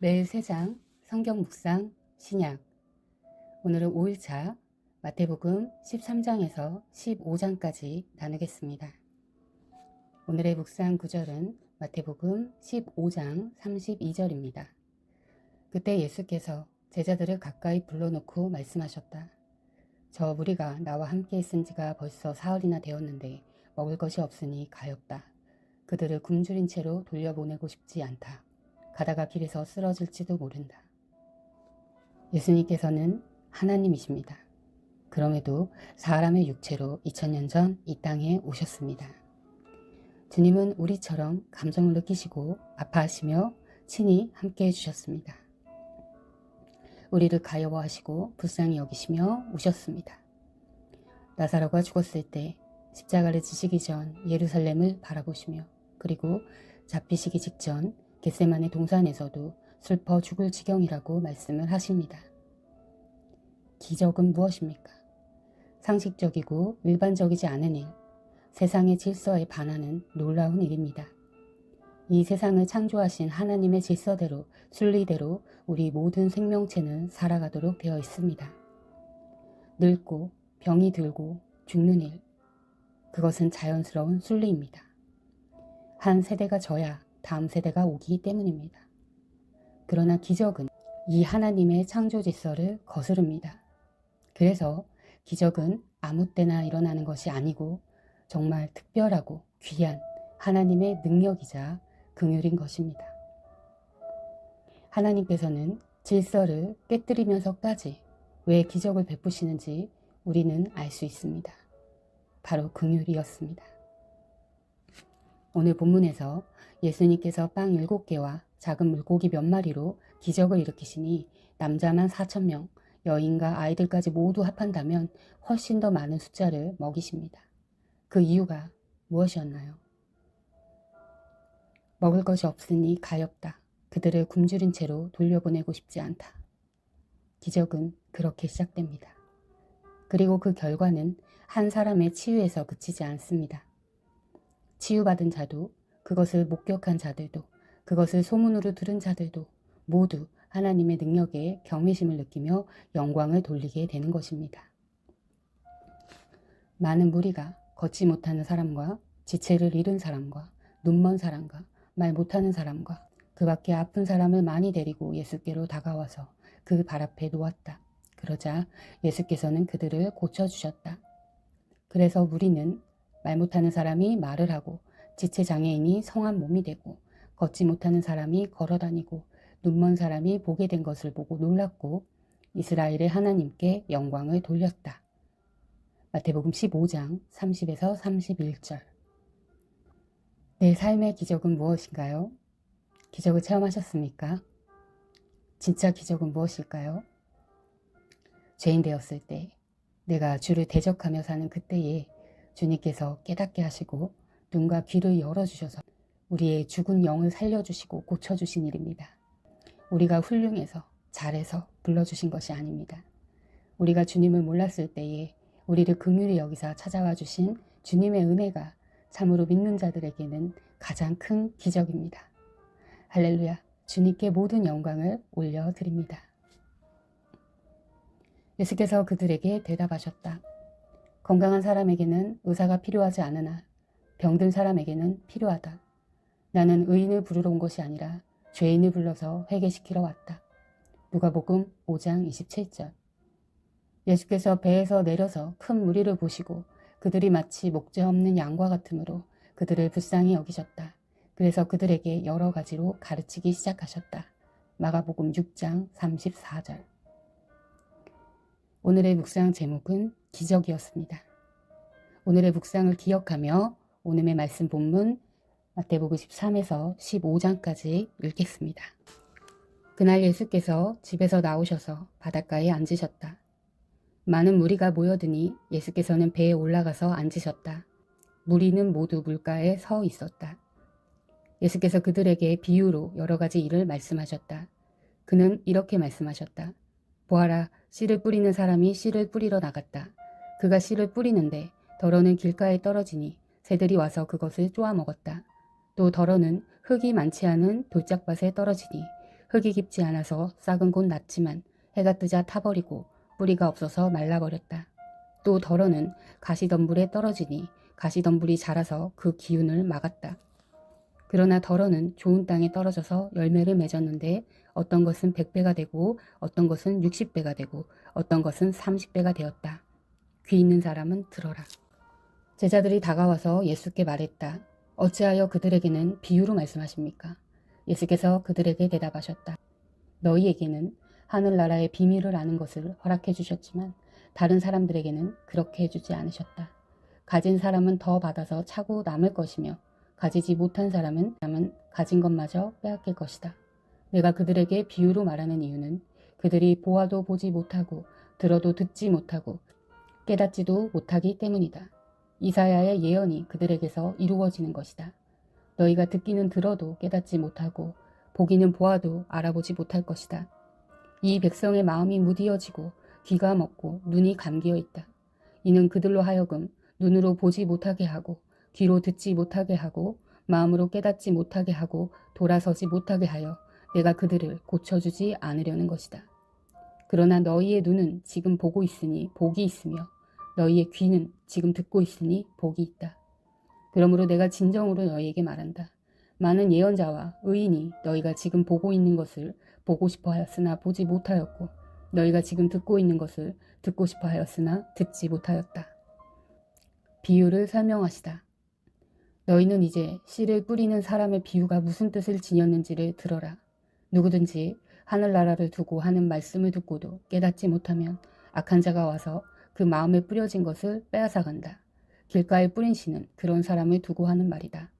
매일 3장 성경 묵상 신약. 오늘은 5일차 마태복음 13장에서 15장까지 나누겠습니다. 오늘의 묵상 구절은 마태복음 15장 32절입니다. 그때 예수께서 제자들을 가까이 불러놓고 말씀하셨다. 저 무리가 나와 함께 있은 지가 벌써 사흘이나 되었는데 먹을 것이 없으니 가엾다. 그들을 굶주린 채로 돌려보내고 싶지 않다. 가다가 길에서 쓰러질지도 모른다. 예수님께서는 하나님이십니다. 그럼에도 사람의 육체로 2000년 전 이 땅에 오셨습니다. 주님은 우리처럼 감정을 느끼시고 아파하시며 친히 함께 해주셨습니다. 우리를 가여워하시고 불쌍히 여기시며 우셨습니다. 나사로가 죽었을 때 십자가를 지시기 전 예루살렘을 바라보시며 그리고 잡히시기 직전 겟세마네 동산에서도 슬퍼 죽을 지경이라고 말씀을 하십니다. 기적은 무엇입니까? 상식적이고 일반적이지 않은 일, 세상의 질서에 반하는 놀라운 일입니다. 이 세상을 창조하신 하나님의 질서대로, 순리대로 우리 모든 생명체는 살아가도록 되어 있습니다. 늙고 병이 들고 죽는 일, 그것은 자연스러운 순리입니다. 한 세대가 져야 다음 세대가 오기 때문입니다. 그러나 기적은 이 하나님의 창조 질서를 거스릅니다. 그래서 기적은 아무 때나 일어나는 것이 아니고 정말 특별하고 귀한 하나님의 능력이자 긍휼인 것입니다. 하나님께서는 질서를 깨뜨리면서까지 왜 기적을 베푸시는지 우리는 알 수 있습니다. 바로 긍휼이었습니다. 오늘 본문에서 예수님께서 빵 7개와 작은 물고기 몇 마리로 기적을 일으키시니 남자만 4,000명, 여인과 아이들까지 모두 합한다면 훨씬 더 많은 숫자를 먹이십니다. 그 이유가 무엇이었나요? 먹을 것이 없으니 가엾다. 그들을 굶주린 채로 돌려보내고 싶지 않다. 기적은 그렇게 시작됩니다. 그리고 그 결과는 한 사람의 치유에서 그치지 않습니다. 치유받은 자도, 그것을 목격한 자들도, 그것을 소문으로 들은 자들도 모두 하나님의 능력에 경외심을 느끼며 영광을 돌리게 되는 것입니다. 많은 무리가 걷지 못하는 사람과 지체를 잃은 사람과 눈먼 사람과 말 못하는 사람과 그 밖에 아픈 사람을 많이 데리고 예수께로 다가와서 그 발 앞에 놓았다. 그러자 예수께서는 그들을 고쳐주셨다. 그래서 무리는 말 못하는 사람이 말을 하고 지체 장애인이 성한 몸이 되고 걷지 못하는 사람이 걸어다니고 눈먼 사람이 보게 된 것을 보고 놀랐고 이스라엘의 하나님께 영광을 돌렸다. 마태복음 15장 30에서 31절. 내 삶의 기적은 무엇인가요? 기적을 체험하셨습니까? 진짜 기적은 무엇일까요? 죄인 되었을 때, 내가 주를 대적하며 사는 그때에 주님께서 깨닫게 하시고 눈과 귀를 열어주셔서 우리의 죽은 영을 살려주시고 고쳐주신 일입니다. 우리가 훌륭해서 잘해서 불러주신 것이 아닙니다. 우리가 주님을 몰랐을 때에 우리를 긍휼히 여기사 찾아와 주신 주님의 은혜가 참으로 믿는 자들에게는 가장 큰 기적입니다. 할렐루야, 주님께 모든 영광을 올려드립니다. 예수께서 그들에게 대답하셨다. 건강한 사람에게는 의사가 필요하지 않으나 병든 사람에게는 필요하다. 나는 의인을 부르러 온 것이 아니라 죄인을 불러서 회개시키러 왔다. 누가복음 5장 27절. 예수께서 배에서 내려서 큰 무리를 보시고 그들이 마치 목재 없는 양과 같으므로 그들을 불쌍히 여기셨다. 그래서 그들에게 여러 가지로 가르치기 시작하셨다. 마가복음 6장 34절. 오늘의 묵상 제목은 기적이었습니다. 오늘의 묵상을 기억하며 오늘의 말씀 본문 마태복음 13에서 15장까지 읽겠습니다. 그날 예수께서 집에서 나오셔서 바닷가에 앉으셨다. 많은 무리가 모여드니 예수께서는 배에 올라가서 앉으셨다. 무리는 모두 물가에 서 있었다. 예수께서 그들에게 비유로 여러 가지 일을 말씀하셨다. 그는 이렇게 말씀하셨다. 보아라, 씨를 뿌리는 사람이 씨를 뿌리러 나갔다. 그가 씨를 뿌리는데 덜어는 길가에 떨어지니 새들이 와서 그것을 쪼아 먹었다. 또 덜어는 흙이 많지 않은 돌짝밭에 떨어지니 흙이 깊지 않아서 싹은 곧 났지만 해가 뜨자 타버리고 뿌리가 없어서 말라버렸다. 또 덜어는 가시덤불에 떨어지니 가시덤불이 자라서 그 기운을 막았다. 그러나 덜어는 좋은 땅에 떨어져서 열매를 맺었는데 어떤 것은 100배가 되고 어떤 것은 60배가 되고 어떤 것은 30배가 되었다. 귀 있는 사람은 들어라. 제자들이 다가와서 예수께 말했다. 어찌하여 그들에게는 비유로 말씀하십니까? 예수께서 그들에게 대답하셨다. 너희에게는 하늘나라의 비밀을 아는 것을 허락해 주셨지만 다른 사람들에게는 그렇게 해주지 않으셨다. 가진 사람은 더 받아서 차고 남을 것이며 가지지 못한 사람은 가진 것마저 빼앗길 것이다. 내가 그들에게 비유로 말하는 이유는 그들이 보아도 보지 못하고 들어도 듣지 못하고 깨닫지도 못하기 때문이다. 이사야의 예언이 그들에게서 이루어지는 것이다. 너희가 듣기는 들어도 깨닫지 못하고 보기는 보아도 알아보지 못할 것이다. 이 백성의 마음이 무디어지고 귀가 먹고 눈이 감기어 있다. 이는 그들로 하여금 눈으로 보지 못하게 하고 귀로 듣지 못하게 하고 마음으로 깨닫지 못하게 하고 돌아서지 못하게 하여 내가 그들을 고쳐주지 않으려는 것이다. 그러나 너희의 눈은 지금 보고 있으니 복이 있으며 너희의 귀는 지금 듣고 있으니 복이 있다. 그러므로 내가 진정으로 너희에게 말한다. 많은 예언자와 의인이 너희가 지금 보고 있는 것을 보고 싶어 하였으나 보지 못하였고 너희가 지금 듣고 있는 것을 듣고 싶어 하였으나 듣지 못하였다. 비유를 설명하시다. 너희는 이제 씨를 뿌리는 사람의 비유가 무슨 뜻을 지녔는지를 들어라. 누구든지 하늘나라를 두고 하는 말씀을 듣고도 깨닫지 못하면 악한 자가 와서 그 마음에 뿌려진 것을 빼앗아간다. 길가에 뿌린 씨는 그런 사람을 두고 하는 말이다.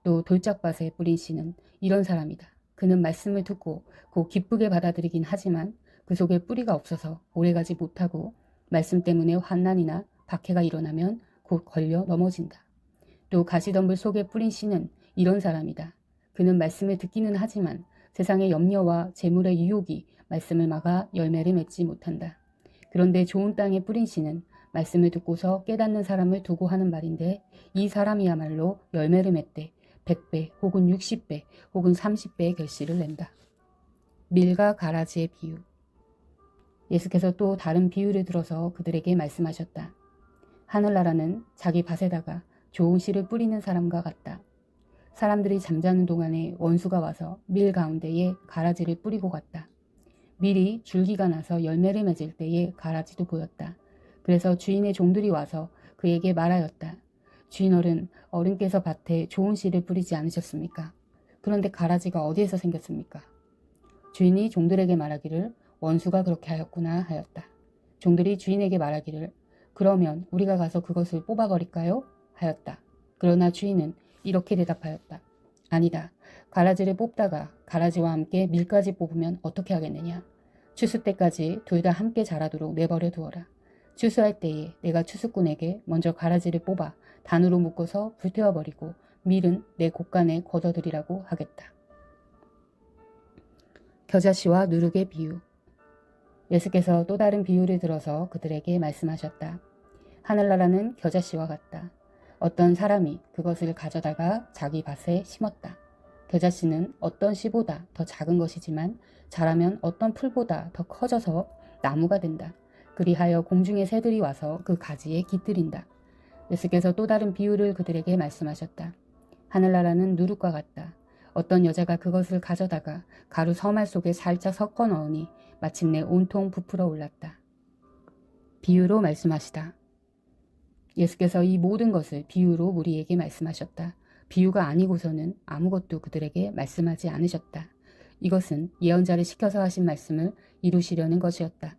또 돌짝밭에 뿌린 씨는 이런 사람이다. 그는 말씀을 듣고 곧 기쁘게 받아들이긴 하지만 그 속에 뿌리가 없어서 오래가지 못하고 말씀 때문에 환난이나 박해가 일어나면 곧 걸려 넘어진다. 또 가시덤불 속에 뿌린 씨는 이런 사람이다. 그는 말씀을 듣기는 하지만 세상의 염려와 재물의 유혹이 말씀을 막아 열매를 맺지 못한다. 그런데 좋은 땅에 뿌린 씨는 말씀을 듣고서 깨닫는 사람을 두고 하는 말인데 이 사람이야말로 열매를 맺되 100배 혹은 60배 혹은 30배의 결실을 낸다. 밀과 가라지의 비유. 예수께서 또 다른 비유를 들어서 그들에게 말씀하셨다. 하늘나라는 자기 밭에다가 좋은 씨를 뿌리는 사람과 같다. 사람들이 잠자는 동안에 원수가 와서 밀 가운데에 가라지를 뿌리고 갔다. 밀이 줄기가 나서 열매를 맺을 때에 가라지도 보였다. 그래서 주인의 종들이 와서 그에게 말하였다. 주인어른, 어른께서 밭에 좋은 씨를 뿌리지 않으셨습니까? 그런데 가라지가 어디에서 생겼습니까? 주인이 종들에게 말하기를 원수가 그렇게 하였구나 하였다. 종들이 주인에게 말하기를 그러면 우리가 가서 그것을 뽑아버릴까요? 하였다. 그러나 주인은 이렇게 대답하였다. 아니다. 가라지를 뽑다가 가라지와 함께 밀까지 뽑으면 어떻게 하겠느냐. 추수 때까지 둘 다 함께 자라도록 내버려 두어라. 추수할 때에 내가 추수꾼에게 먼저 가라지를 뽑아 단으로 묶어서 불태워버리고 밀은 내 곳간에 걷어들이라고 하겠다. 겨자씨와 누룩의 비유. 예수께서 또 다른 비유를 들어서 그들에게 말씀하셨다. 하늘나라는 겨자씨와 같다. 어떤 사람이 그것을 가져다가 자기 밭에 심었다. 겨자씨는 어떤 씨보다 더 작은 것이지만 자라면 어떤 풀보다 더 커져서 나무가 된다. 그리하여 공중의 새들이 와서 그 가지에 깃들인다. 예수께서 또 다른 비유를 그들에게 말씀하셨다. 하늘나라는 누룩과 같다. 어떤 여자가 그것을 가져다가 가루 서말 속에 살짝 섞어 넣으니 마침내 온통 부풀어 올랐다. 비유로 말씀하시다. 예수께서 이 모든 것을 비유로 우리에게 말씀하셨다. 비유가 아니고서는 아무것도 그들에게 말씀하지 않으셨다. 이것은 예언자를 시켜서 하신 말씀을 이루시려는 것이었다.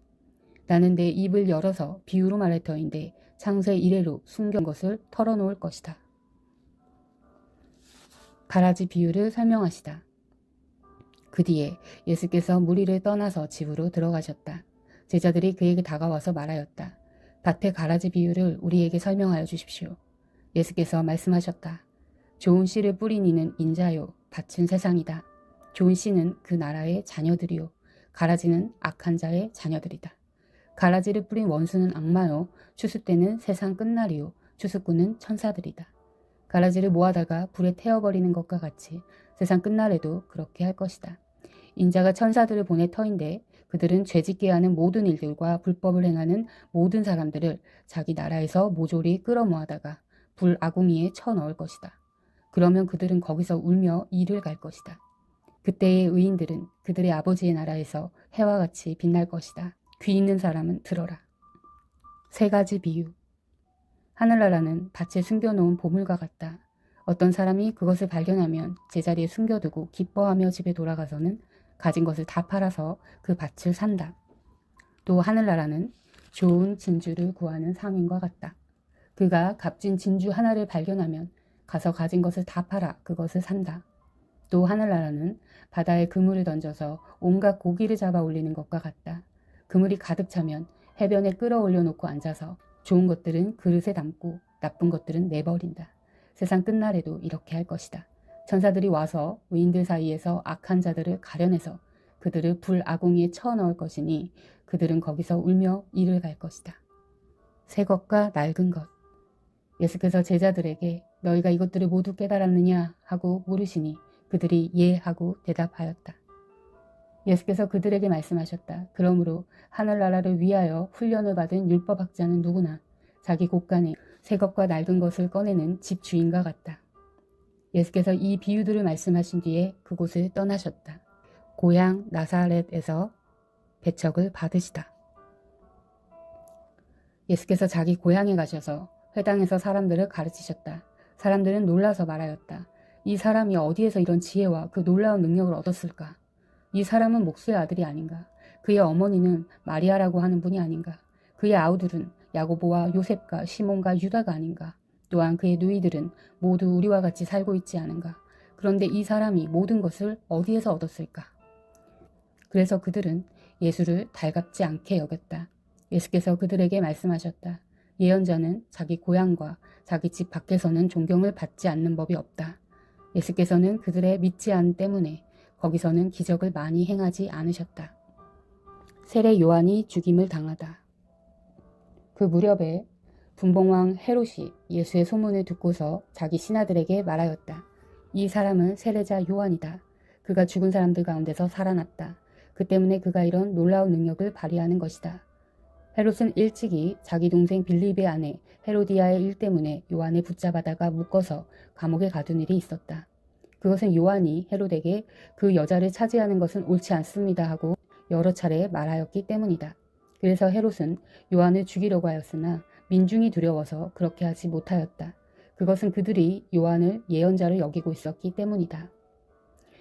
나는 내 입을 열어서 비유로 말할 터인데 창세 이래로 숨겨진 것을 털어놓을 것이다. 가라지 비유를 설명하시다. 그 뒤에 예수께서 무리를 떠나서 집으로 들어가셨다. 제자들이 그에게 다가와서 말하였다. 밭의 가라지 비유를 우리에게 설명하여 주십시오. 예수께서 말씀하셨다. 좋은 씨를 뿌린 이는 인자요, 밭은 세상이다. 좋은 씨는 그 나라의 자녀들이요, 가라지는 악한 자의 자녀들이다. 가라지를 뿌린 원수는 악마요, 추수 때는 세상 끝날이요, 추수꾼은 천사들이다. 가라지를 모아다가 불에 태워버리는 것과 같이 세상 끝날에도 그렇게 할 것이다. 인자가 천사들을 보내 터인데 그들은 죄짓게 하는 모든 일들과 불법을 행하는 모든 사람들을 자기 나라에서 모조리 끌어모아다가 불 아궁이에 쳐넣을 것이다. 그러면 그들은 거기서 울며 이를 갈 것이다. 그때의 의인들은 그들의 아버지의 나라에서 해와 같이 빛날 것이다. 귀 있는 사람은 들어라. 3가지 비유. 하늘나라는 밭에 숨겨놓은 보물과 같다. 어떤 사람이 그것을 발견하면 제자리에 숨겨두고 기뻐하며 집에 돌아가서는 가진 것을 다 팔아서 그 밭을 산다. 또 하늘나라는 좋은 진주를 구하는 상인과 같다. 그가 값진 진주 하나를 발견하면 가서 가진 것을 다 팔아 그것을 산다. 또 하늘나라는 바다에 그물을 던져서 온갖 고기를 잡아 올리는 것과 같다. 그물이 가득 차면 해변에 끌어올려 놓고 앉아서 좋은 것들은 그릇에 담고 나쁜 것들은 내버린다. 세상 끝날에도 이렇게 할 것이다. 천사들이 와서 의인들 사이에서 악한 자들을 가려내서 그들을 불 아궁이에 쳐넣을 것이니 그들은 거기서 울며 이를 갈 것이다. 새 것과 낡은 것. 예수께서 제자들에게 너희가 이것들을 모두 깨달았느냐 하고 물으시니 그들이 예 하고 대답하였다. 예수께서 그들에게 말씀하셨다. 그러므로 하늘나라를 위하여 훈련을 받은 율법학자는 누구나 자기 곳간에 새 것과 낡은 것을 꺼내는 집 주인과 같다. 예수께서 이 비유들을 말씀하신 뒤에 그곳을 떠나셨다. 고향 나사렛에서 배척을 받으시다. 예수께서 자기 고향에 가셔서 회당에서 사람들을 가르치셨다. 사람들은 놀라서 말하였다. 이 사람이 어디에서 이런 지혜와 그 놀라운 능력을 얻었을까? 이 사람은 목수의 아들이 아닌가? 그의 어머니는 마리아라고 하는 분이 아닌가? 그의 아우들은 야고보와 요셉과 시몬과 유다가 아닌가? 또한 그의 누이들은 모두 우리와 같이 살고 있지 않은가? 그런데 이 사람이 모든 것을 어디에서 얻었을까? 그래서 그들은 예수를 달갑지 않게 여겼다. 예수께서 그들에게 말씀하셨다. 예언자는 자기 고향과 자기 집 밖에서는 존경을 받지 않는 법이 없다. 예수께서는 그들의 믿지 않음 때문에 거기서는 기적을 많이 행하지 않으셨다. 세례 요한이 죽임을 당하다. 그 무렵에 분봉왕 헤롯이 예수의 소문을 듣고서 자기 신하들에게 말하였다. 이 사람은 세례자 요한이다. 그가 죽은 사람들 가운데서 살아났다. 그 때문에 그가 이런 놀라운 능력을 발휘하는 것이다. 헤롯은 일찍이 자기 동생 빌립의 아내 헤로디아의 일 때문에 요한을 붙잡아다가 묶어서 감옥에 가둔 일이 있었다. 그것은 요한이 헤롯에게 그 여자를 차지하는 것은 옳지 않습니다 하고 여러 차례 말하였기 때문이다. 그래서 헤롯은 요한을 죽이려고 하였으나 민중이 두려워서 그렇게 하지 못하였다. 그것은 그들이 요한을 예언자로 여기고 있었기 때문이다.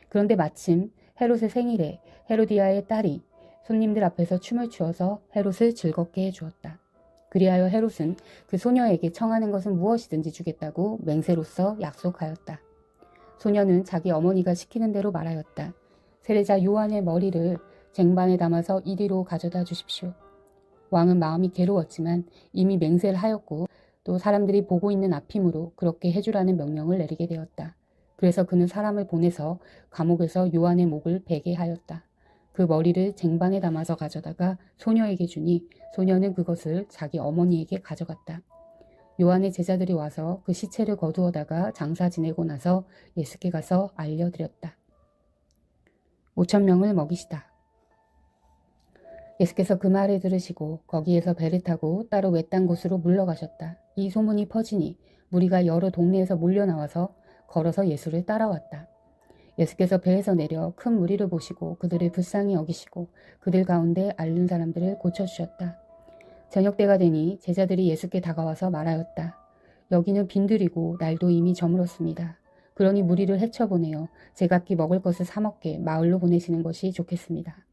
그런데 마침 헤롯의 생일에 헤로디아의 딸이 손님들 앞에서 춤을 추어서 헤롯을 즐겁게 해주었다. 그리하여 헤롯은 그 소녀에게 청하는 것은 무엇이든지 주겠다고 맹세로서 약속하였다. 소녀는 자기 어머니가 시키는 대로 말하였다. 세례자 요한의 머리를 쟁반에 담아서 이리로 가져다 주십시오. 왕은 마음이 괴로웠지만 이미 맹세를 하였고 또 사람들이 보고 있는 앞이므로 그렇게 해주라는 명령을 내리게 되었다. 그래서 그는 사람을 보내서 감옥에서 요한의 목을 베게 하였다. 그 머리를 쟁반에 담아서 가져다가 소녀에게 주니 소녀는 그것을 자기 어머니에게 가져갔다. 요한의 제자들이 와서 그 시체를 거두어다가 장사 지내고 나서 예수께 가서 알려드렸다. 5,000명을 먹이시다. 예수께서 그 말을 들으시고 거기에서 배를 타고 따로 외딴 곳으로 물러가셨다. 이 소문이 퍼지니 무리가 여러 동네에서 몰려나와서 걸어서 예수를 따라왔다. 예수께서 배에서 내려 큰 무리를 보시고 그들을 불쌍히 여기시고 그들 가운데 앓는 사람들을 고쳐주셨다. 저녁 때가 되니 제자들이 예수께 다가와서 말하였다. 여기는 빈들이고 날도 이미 저물었습니다. 그러니 무리를 헤쳐보내어 제각기 먹을 것을 사 먹게 마을로 보내시는 것이 좋겠습니다.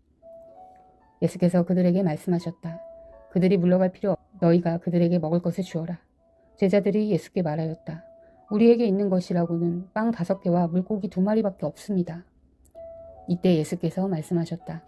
예수께서 그들에게 말씀하셨다. 그들이 물러갈 필요 없. 너희가 그들에게 먹을 것을 주어라. 제자들이 예수께 말하였다. 우리에게 있는 것이라고는 빵 5개와 물고기 2마리밖에 없습니다. 이때 예수께서 말씀하셨다.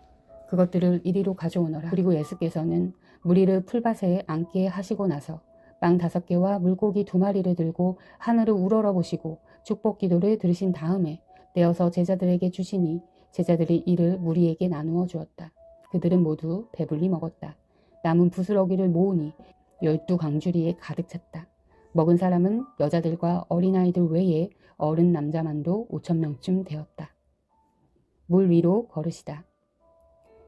그것들을 이리로 가져오너라. 그리고 예수께서는 무리를 풀밭에 앉게 하시고 나서 빵 5개와 물고기 2마리를 들고 하늘을 우러러 보시고 축복 기도를 들으신 다음에 떼어서 제자들에게 주시니 제자들이 이를 무리에게 나누어 주었다. 그들은 모두 배불리 먹었다. 남은 부스러기를 모으니 12강주리에 가득 찼다. 먹은 사람은 여자들과 어린아이들 외에 어른 남자만도 5,000명쯤 되었다. 물 위로 걸으시다.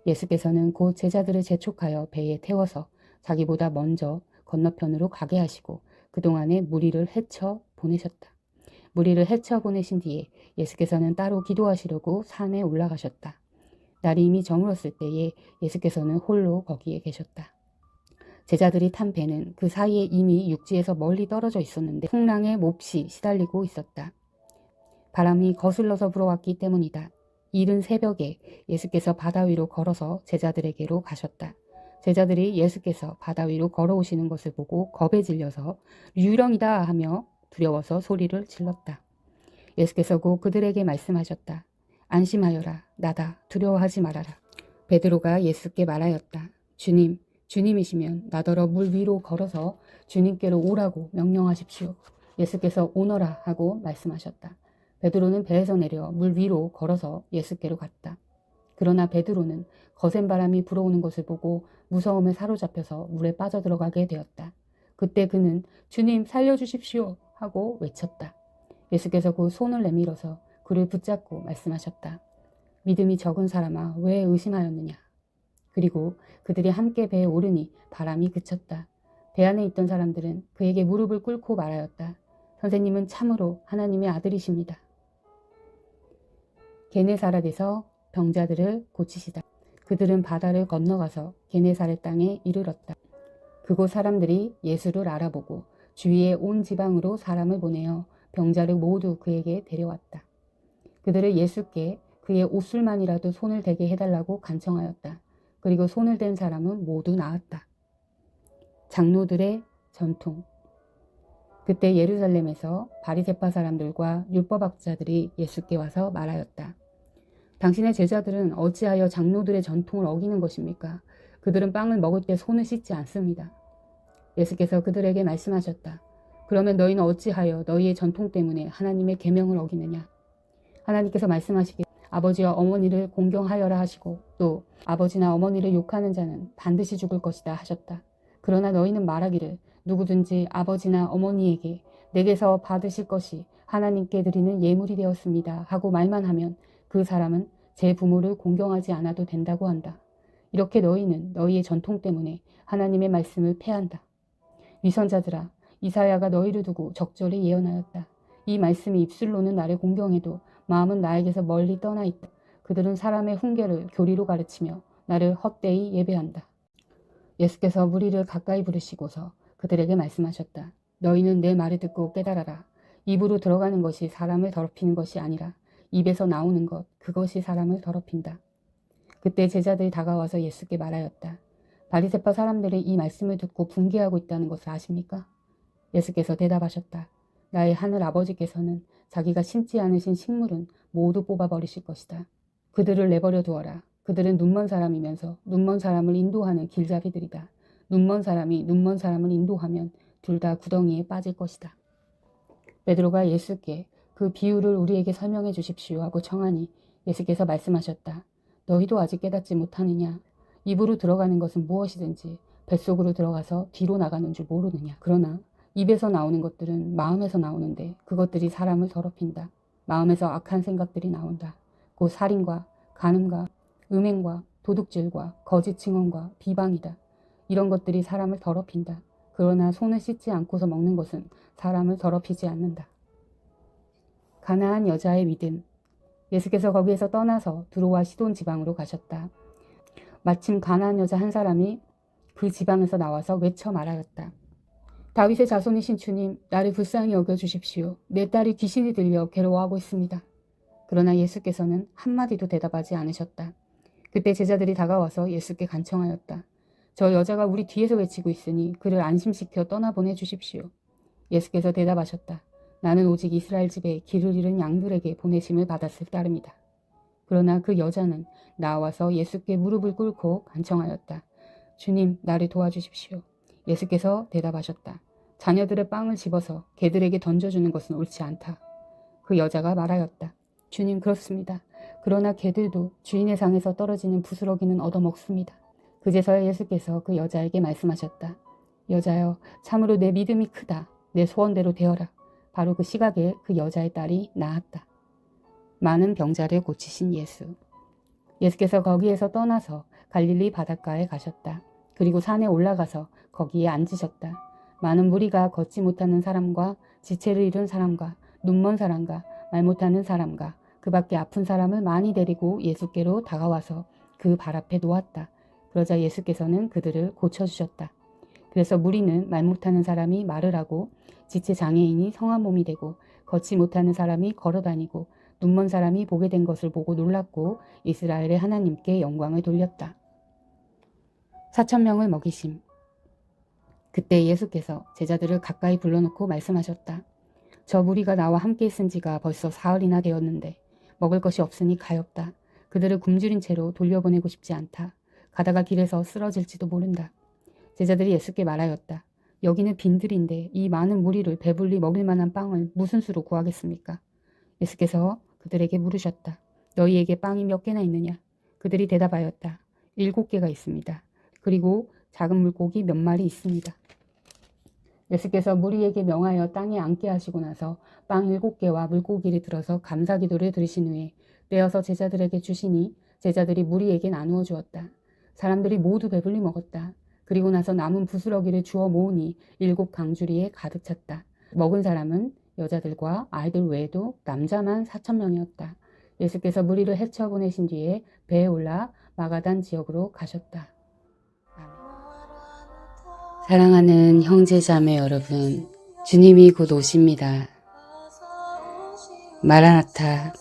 예수께서는 곧 제자들을 재촉하여 배에 태워서 자기보다 먼저 건너편으로 가게 하시고 그동안에 무리를 헤쳐 보내셨다. 무리를 헤쳐 보내신 뒤에 예수께서는 따로 기도하시려고 산에 올라가셨다. 날이 이미 저물었을 때에 예수께서는 홀로 거기에 계셨다. 제자들이 탄 배는 그 사이에 이미 육지에서 멀리 떨어져 있었는데 풍랑에 몹시 시달리고 있었다. 바람이 거슬러서 불어왔기 때문이다. 이른 새벽에 예수께서 바다 위로 걸어서 제자들에게로 가셨다. 제자들이 예수께서 바다 위로 걸어오시는 것을 보고 겁에 질려서 유령이다 하며 두려워서 소리를 질렀다. 예수께서 곧 그들에게 말씀하셨다. 안심하여라. 나다. 두려워하지 말아라. 베드로가 예수께 말하였다. 주님, 주님이시면 나더러 물 위로 걸어서 주님께로 오라고 명령하십시오. 예수께서 오너라 하고 말씀하셨다. 베드로는 배에서 내려 물 위로 걸어서 예수께로 갔다. 그러나 베드로는 거센 바람이 불어오는 것을 보고 무서움에 사로잡혀서 물에 빠져들어가게 되었다. 그때 그는 주님 살려주십시오 하고 외쳤다. 예수께서 그 손을 내밀어서 그를 붙잡고 말씀하셨다. 믿음이 적은 사람아 왜 의심하였느냐. 그리고 그들이 함께 배에 오르니 바람이 그쳤다. 배 안에 있던 사람들은 그에게 무릎을 꿇고 말하였다. 선생님은 참으로 하나님의 아들이십니다. 게네사렛에서 병자들을 고치시다. 그들은 바다를 건너가서 게네사렛 땅에 이르렀다. 그곳 사람들이 예수를 알아보고 주위의 온 지방으로 사람을 보내어 병자를 모두 그에게 데려왔다. 그들을 예수께 그의 옷술만이라도 손을 대게 해달라고 간청하였다. 그리고 손을 댄 사람은 모두 나았다. 장로들의 전통. 그때 예루살렘에서 바리새파 사람들과 율법학자들이 예수께 와서 말하였다. 당신의 제자들은 어찌하여 장로들의 전통을 어기는 것입니까? 그들은 빵을 먹을 때 손을 씻지 않습니다. 예수께서 그들에게 말씀하셨다. 그러면 너희는 어찌하여 너희의 전통 때문에 하나님의 계명을 어기느냐? 하나님께서 말씀하시기를 아버지와 어머니를 공경하여라 하시고 또 아버지나 어머니를 욕하는 자는 반드시 죽을 것이다 하셨다. 그러나 너희는 말하기를 누구든지 아버지나 어머니에게 내게서 받으실 것이 하나님께 드리는 예물이 되었습니다 하고 말만 하면 그 사람은 제 부모를 공경하지 않아도 된다고 한다. 이렇게 너희는 너희의 전통 때문에 하나님의 말씀을 폐한다. 위선자들아, 이사야가 너희를 두고 적절히 예언하였다. 이 말씀이 입술로는 나를 공경해도 마음은 나에게서 멀리 떠나 있다. 그들은 사람의 훈계를 교리로 가르치며 나를 헛되이 예배한다. 예수께서 무리를 가까이 부르시고서 그들에게 말씀하셨다. 너희는 내 말을 듣고 깨달아라. 입으로 들어가는 것이 사람을 더럽히는 것이 아니라 입에서 나오는 것, 그것이 사람을 더럽힌다. 그때 제자들이 다가와서 예수께 말하였다. 바리새파 사람들이 이 말씀을 듣고 분개하고 있다는 것을 아십니까? 예수께서 대답하셨다. 나의 하늘 아버지께서는 자기가 심지 않으신 식물은 모두 뽑아버리실 것이다. 그들을 내버려 두어라. 그들은 눈먼 사람이면서 눈먼 사람을 인도하는 길잡이들이다. 눈먼 사람이 눈먼 사람을 인도하면 둘 다 구덩이에 빠질 것이다. 베드로가 예수께 그 비유를 우리에게 설명해 주십시오 하고 청하니 예수께서 말씀하셨다. 너희도 아직 깨닫지 못하느냐? 입으로 들어가는 것은 무엇이든지 뱃속으로 들어가서 뒤로 나가는 줄 모르느냐? 그러나 입에서 나오는 것들은 마음에서 나오는데 그것들이 사람을 더럽힌다. 마음에서 악한 생각들이 나온다. 곧 살인과 간음과 음행과 도둑질과 거짓 증언과 비방이다. 이런 것들이 사람을 더럽힌다. 그러나 손을 씻지 않고서 먹는 것은 사람을 더럽히지 않는다. 가나안 여자의 믿음. 예수께서 거기에서 떠나서 두로와 시돈 지방으로 가셨다. 마침 가나안 여자 한 사람이 그 지방에서 나와서 외쳐 말하였다. 다윗의 자손이신 주님, 나를 불쌍히 여겨주십시오. 내 딸이 귀신이 들려 괴로워하고 있습니다. 그러나 예수께서는 한마디도 대답하지 않으셨다. 그때 제자들이 다가와서 예수께 간청하였다. 저 여자가 우리 뒤에서 외치고 있으니 그를 안심시켜 떠나보내 주십시오. 예수께서 대답하셨다. 나는 오직 이스라엘 집에 길을 잃은 양들에게 보내심을 받았을 따름이다. 그러나 그 여자는 나와서 예수께 무릎을 꿇고 간청하였다. 주님, 나를 도와주십시오. 예수께서 대답하셨다. 자녀들의 빵을 집어서 개들에게 던져주는 것은 옳지 않다. 그 여자가 말하였다. 주님, 그렇습니다. 그러나 개들도 주인의 상에서 떨어지는 부스러기는 얻어먹습니다. 그제서야 예수께서 그 여자에게 말씀하셨다. 여자여, 참으로 내 믿음이 크다. 내 소원대로 되어라. 바로 그 시각에 그 여자의 딸이 나았다. 많은 병자를 고치신 예수. 예수께서 거기에서 떠나서 갈릴리 바닷가에 가셨다. 그리고 산에 올라가서 거기에 앉으셨다. 많은 무리가 걷지 못하는 사람과 지체를 잃은 사람과 눈먼 사람과 말 못하는 사람과 그 밖에 아픈 사람을 많이 데리고 예수께로 다가와서 그 발 앞에 놓았다. 그러자 예수께서는 그들을 고쳐주셨다. 그래서 무리는 말 못하는 사람이 말을 하고 지체 장애인이 성한 몸이 되고 걷지 못하는 사람이 걸어다니고 눈먼 사람이 보게 된 것을 보고 놀랐고 이스라엘의 하나님께 영광을 돌렸다. 4,000명을 먹이심. 그때 예수께서 제자들을 가까이 불러놓고 말씀하셨다. 저 무리가 나와 함께 있은 지가 벌써 사흘이나 되었는데 먹을 것이 없으니 가엾다. 그들을 굶주린 채로 돌려보내고 싶지 않다. 가다가 길에서 쓰러질지도 모른다. 제자들이 예수께 말하였다. 여기는 빈들인데 이 많은 무리를 배불리 먹일 만한 빵을 무슨 수로 구하겠습니까? 예수께서 그들에게 물으셨다. 너희에게 빵이 몇 개나 있느냐? 그들이 대답하였다. 7개가 있습니다. 그리고 작은 물고기 몇 마리 있습니다. 예수께서 무리에게 명하여 땅에 앉게 하시고 나서 빵 7개와 물고기를 들어서 감사기도를 드리신 후에 떼어서 제자들에게 주시니 제자들이 무리에게 나누어 주었다. 사람들이 모두 배불리 먹었다. 그리고 나서 남은 부스러기를 주워 모으니 7강주리에 가득 찼다. 먹은 사람은 여자들과 아이들 외에도 남자만 4,000명이었다. 예수께서 무리를 헤쳐보내신 뒤에 배에 올라 마가단 지역으로 가셨다. 사랑하는 형제자매 여러분, 주님이 곧 오십니다. 마라나타.